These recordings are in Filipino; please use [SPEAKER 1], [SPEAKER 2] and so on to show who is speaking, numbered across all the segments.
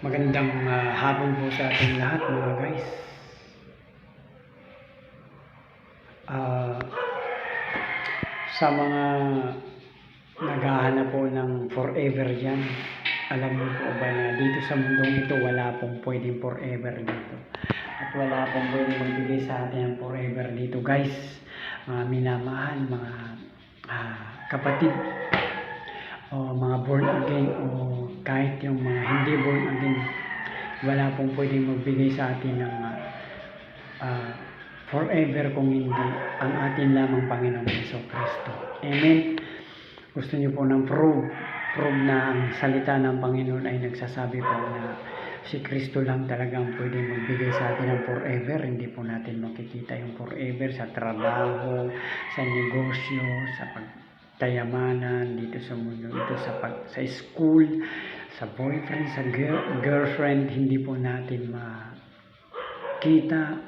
[SPEAKER 1] Magandang hapon po sa ating lahat mga guys. Ah, sa mga naghahanap po ng forever dyan, alam niyo po ba na dito sa mundong ito wala pong pwedeng forever dito. At wala pong pwedeng magbigay sa atin ng forever dito guys. Mga minamahal, mga kapatid, o mga born again, o kahit yung mga hindi born again, wala pong pwedeng magbigay sa atin ng forever kung hindi ang atin lamang Panginoong Jesucristo. Amen. Gusto niyo po ng prove na ang salita ng Panginoon ay nagsasabi po na si Kristo lang talagang pwede magbigay sa atin ng forever. Hindi po natin makikita yung forever sa trabaho, sa negosyo, sa pagtayamanan dito sa mundo ito, sa school, sa boyfriend, sa girlfriend. Hindi po natin makita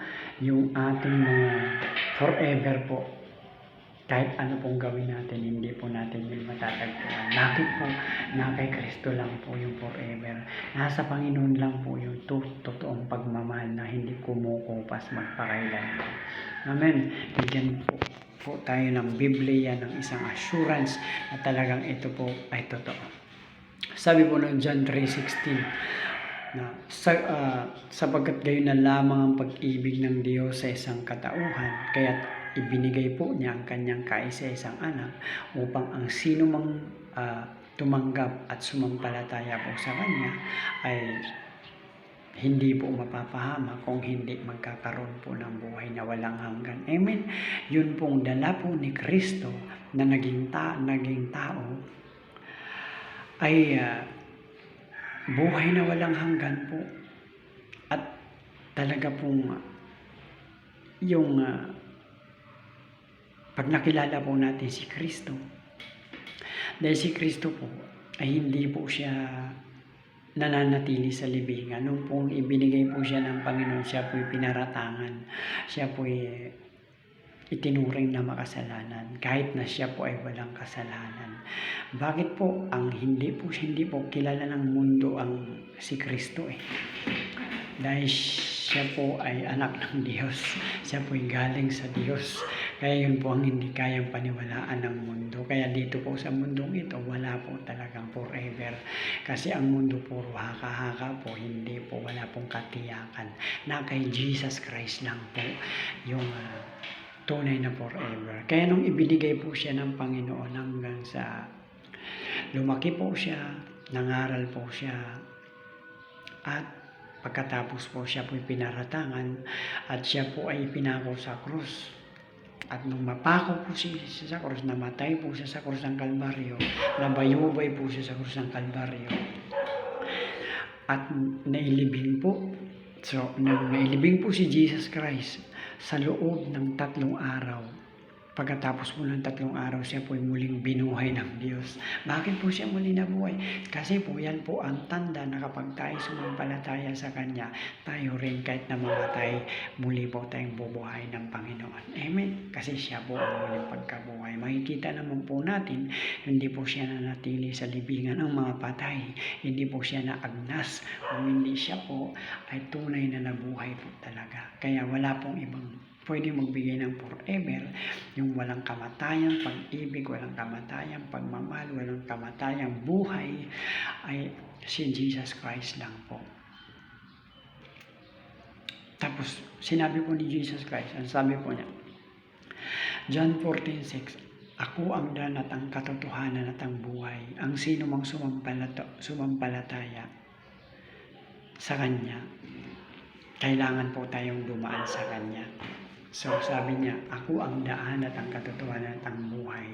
[SPEAKER 1] yung ating mga forever po. Kahit ano pong gawin natin, hindi po natin yun matatagpuan. Bakit po? Na kay Kristo lang po yung forever. Nasa Panginoon lang po yung totoong pagmamahal na hindi kumukupas magpakailan. Amen. Bigyan po tayo ng Biblia ng isang assurance na talagang ito po ay totoo. Sabi po ng John 3:16 na sapagkat gayon na lamang ang pag-ibig ng Diyos sa isang katauhan, kaya ibinigay po niya ang kanyang kaisa-isang anak upang ang sino mang tumanggap at sumampalataya po sa kanya ay hindi po mapapahama, kung hindi magkakaroon po ng buhay na walang hanggan. Amen. Yun pong dala po ni Kristo na naging tao ay buhay na walang hanggan po. At talaga pong yung pag nakilala po natin si Kristo, dahil si Kristo po ay hindi po siya nananatili sa libingan. Nung pong ibinigay po siya ng Panginoon, siya po'y pinaratangan, siya po'y itinuring na makasalanan, kahit na siya po ay walang kasalanan. Bakit po? Hindi po kilala ng mundo ang si Kristo dahil siya po ay anak ng Diyos, siya po ay galing sa Diyos. Kaya yun po ang hindi kayang paniwalaan ng mundo. Kaya dito po sa mundong ito, wala po talagang forever. Kasi ang mundo puro haka-haka po, hindi po, wala pong katiyakan. Na kay Jesus Christ lang po yung tunay na forever. Kaya nung ibinigay po siya ng Panginoon hanggang sa lumaki po siya, nangaral po siya, at pagkatapos po siya po pinaratangan at siya po ay pinako sa krus. At nung mapako po siya sa krus, namatay po siya sa krus ng Kalbaryo, nabayubay po siya sa krus ng Kalbaryo, at nailibing po. So, nailibing po si Jesus Christ sa loob ng 3 araw. Pagkatapos po ng 3 araw, siya po muling binuhay ng Diyos. Bakit po siya muli nabuhay? Kasi po yan po ang tanda na kapag tayo sumampalataya sa Kanya, tayo rin kahit na mamatay, muli po tayong bubuhay ng Panginoon. Amen? Kasi siya po ang muling pagkabuhay. Makikita naman po natin, hindi po siya nanatili sa libingan ng mga patay. Hindi po siya naagnas. Kung hindi siya po ay tunay na nabuhay po talaga. Kaya wala pong ibang pwede magbigay ng forever, yung walang kamatayang pag-ibig, walang kamatayang pagmamahal, walang kamatayang buhay, ay si Jesus Christ lang po. Tapos, sinabi po ni Jesus Christ, ang sabi po niya, John 14:6, ako ang daan at ang katotohanan at ang buhay. Ang sino mang sumampalataya sa Kanya, kailangan po tayong dumaan sa Kanya. So sabi niya, ako ang daan at ang katotohanan at ang buhay.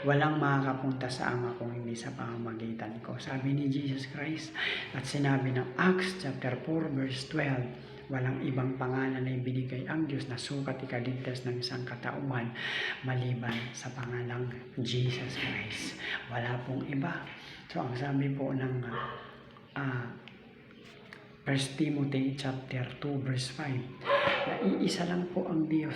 [SPEAKER 1] Walang makakapunta sa Ama kung hindi sa pamamagitan ko. Sabi ni Jesus Christ, at sinabi ng Acts chapter 4 verse 12, walang ibang pangalan na ibinigay ang Diyos na sukat ikaligtas ng isang katauhan maliban sa pangalang Jesus Christ. Wala pong iba. So ang sabi po ng 1 Timothy chapter 2 verse 5, na iisa lang po ang Diyos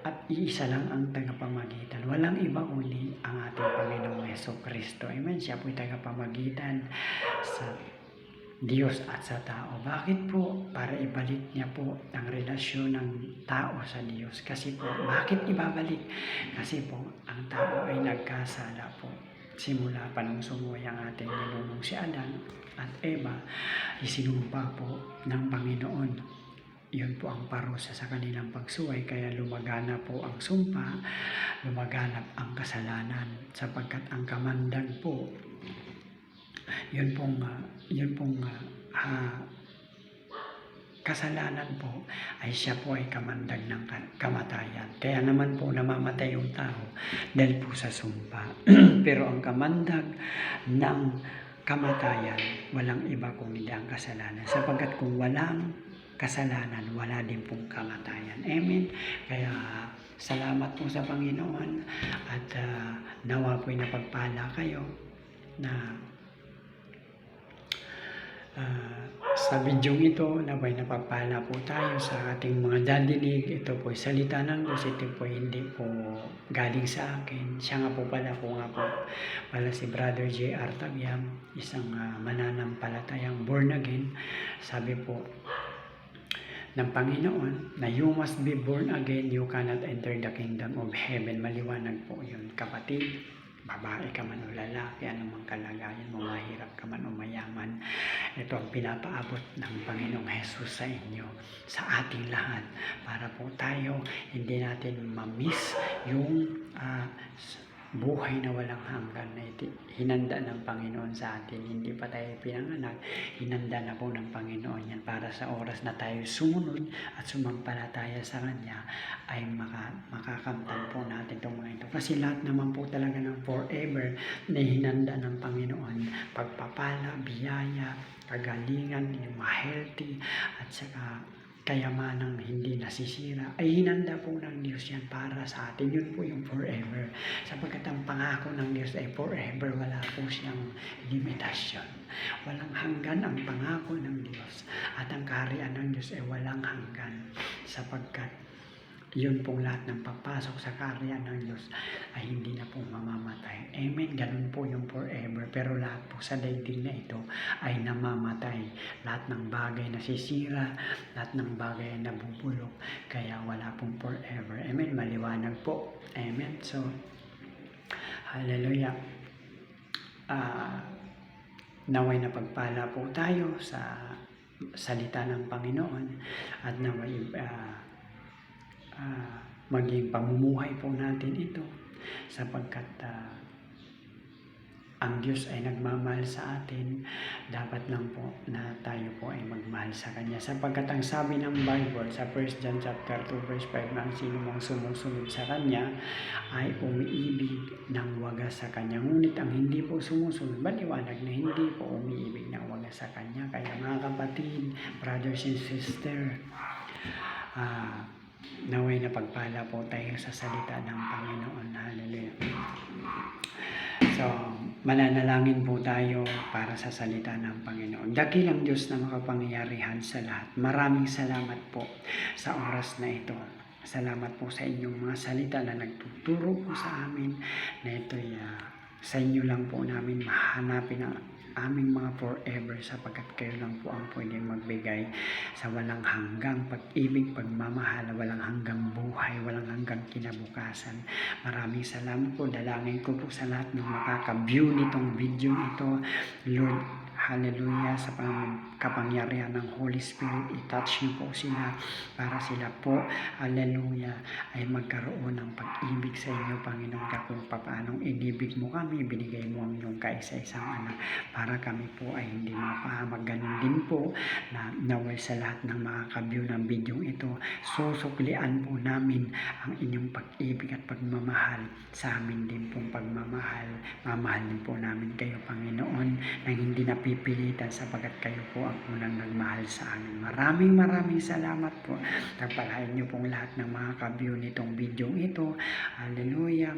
[SPEAKER 1] at iisa lang ang tagapamagitan. Walang iba kundi ang ating Panginoong Jesucristo. Amen. Siya po'y tagapamagitan sa Diyos at sa tao. Bakit po? Para ibalik niya po ang relasyon ng tao sa Diyos. Kasi po, bakit ibabalik? Kasi po, ang tao ay nagkasala po. Simula pa nung sumuway ang ating ninunong si Adan at Eva, isinumpa po ng Panginoon. Yun po ang parusa sa kanilang pagsuway, kaya lumagana po ang sumpa, lumaganap ang kasalanan, sapagkat ang kamandag po, yun pong kasalanan po ay siya po ay kamandag ng kamatayan. Kaya naman po namamatay yung tao dahil po sa sumpa. Pero ang kamandag ng kamatayan, walang iba kundi ang kasalanan. Sapagkat kung walang kasalanan, wala din pong kamatayan. Amen. Kaya salamat po sa Panginoon at nawa po'y napagpala kayo na sa bidyong ito, naway napapala po tayo sa ating mga dadinig. Ito po salita ng Diyos. Ito po hindi po galing sa akin. Siya nga po pala si Brother J.R. Tabiam, isang mananampalatayang born again. Sabi po ng Panginoon na you must be born again, you cannot enter the kingdom of heaven. Maliwanag po yun, kapatid. Babae ka man o lalaki, anumang kalagayan mo, mahirap ka man o mayaman, ito ang pinapaabot ng Panginoong Jesus sa inyo, sa ating lahat, para po tayo hindi natin ma-miss yung buhay na walang hanggan na hinanda ng Panginoon sa atin. Hindi pa tayo pinanganak, hinanda na po ng Panginoon yan para sa oras na tayo sumunod at sumampalataya sa Kanya ay makakamtan po natin itong mga ito. Kasi lahat naman po talaga ng forever na hinanda ng Panginoon, pagpapala, biyaya, kagalingan, yung healthy at saka kayamanang hindi nasisira, ay hinanda po ng Diyos yan para sa atin. Yun po yung forever. Sapagkat ang pangako ng Diyos ay forever. Wala po siyang limitasyon. Walang hanggan ang pangako ng Diyos. At ang kaharian ng Diyos ay walang hanggan. Sapagkat yun pong lahat ng papasok sa kaharian ng Diyos ay hindi na po mamamatay. Amen. Ganun po yung forever. Pero lahat po sa daigdig na ito ay namamatay. Lahat ng bagay nasisira, lahat ng bagay na nabubulok. Kaya wala pong forever. Amen. Maliwanag po. Amen. So, hallelujah. Naway na pagpala po tayo sa salita ng Panginoon at naway maging pamumuhay po natin ito sapagkat ang Diyos ay nagmamahal sa atin. Dapat lang po na tayo po ay magmahal sa Kanya sapagkat ang sabi ng Bible sa 1 John chapter 2 verse 5 na ang sino mang sumusunod sa Kanya ay umiibig ng wagas sa Kanya. Ngunit ang hindi po sumusunod, maliwanag na hindi po umiibig ng wagas sa Kanya. Kaya mga kapatid, brothers and sisters, naway na pagpala po tayo sa salita ng Panginoon. Hallelujah. So, mananalangin po tayo para sa salita ng Panginoon. Dakilang Diyos na makapangyarihan sa lahat. Maraming salamat po sa oras na ito. Salamat po sa inyong mga salita na nagtuturo po sa amin na ito'y sa inyo lang po namin mahanapin ang aming mga forever sapagkat kayo lang po ang pwedeng magbigay sa walang hanggang pag-ibig, pagmamahal, walang hanggang buhay, walang hanggang kinabukasan. Maraming salamat po. Dalangin ko po sa lahat ng makaka-view nitong video ito. Lord, hallelujah, sa kapangyarihan ng Holy Spirit, i-touch niyo po sila para sila po, hallelujah, ay magkaroon ng pag-ibig sa inyo, Panginoon, kung paanong inibig mo kami, binigay mo ang iyong kaisa-isang anak para kami po ay hindi mapahamak. Ganun din po na naway sa lahat ng makaka-view ng video ito, susuklian po namin ang inyong pag-ibig at pagmamahal sa amin din pong pagmamahal. Mamahalin po namin kayo, Panginoon, nang hindi napipilitan sapagkat kayo po ang unang nagmahal sa amin. Maraming salamat po. Pagpalain niyo pong lahat ng mga ka-view nitong video ito. Hallelujah.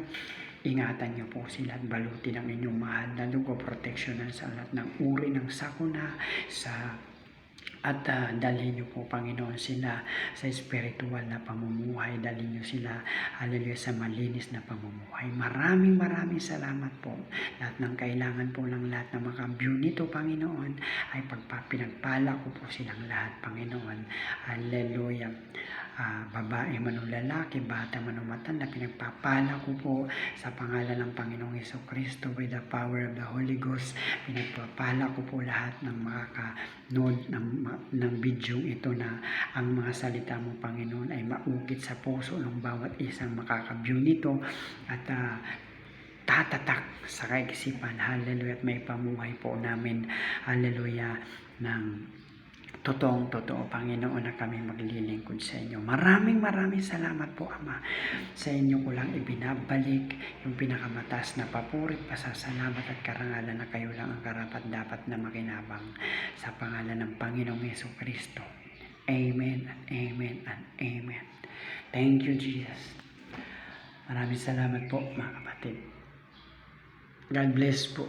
[SPEAKER 1] Ingatan niyo po sila at balutin ang inyong mahal na dugo, proteksyonan sa lahat ng uri ng sakuna, sa At dalhin niyo po, Panginoon, sila sa spiritual na pamumuhay. Dalhin niyo sila, hallelujah, sa malinis na pamumuhay. Maraming salamat po. Lahat ng kailangan po ng lahat na makabiyw nito, Panginoon, ay pinagpala ko po silang lahat, Panginoon. Hallelujah. Babae man o lalaki, bata man o matanda, pinagpapala ko po sa pangalan ng Panginoong Jesucristo with the power of the Holy Ghost. Pinagpapala ko po lahat ng makakanood ng video ito na ang mga salita mo, Panginoon, ay maukit sa puso ng bawat isang makakabiyw nito at tatatak sa kaisipan, hallelujah, at may pamuhay po namin, hallelujah, ng totoo, Panginoon, na kami maglilingkod sa inyo. Maraming salamat po, Ama. Sa inyo ko lang ibinabalik yung pinakamataas na papurit, pasasalamat at karangalan na kayo lang ang karapat dapat na makinabang sa pangalan ng Panginoong Jesucristo. Amen and amen and amen. Thank you, Jesus. Maraming salamat po, mga kapatid. God bless po.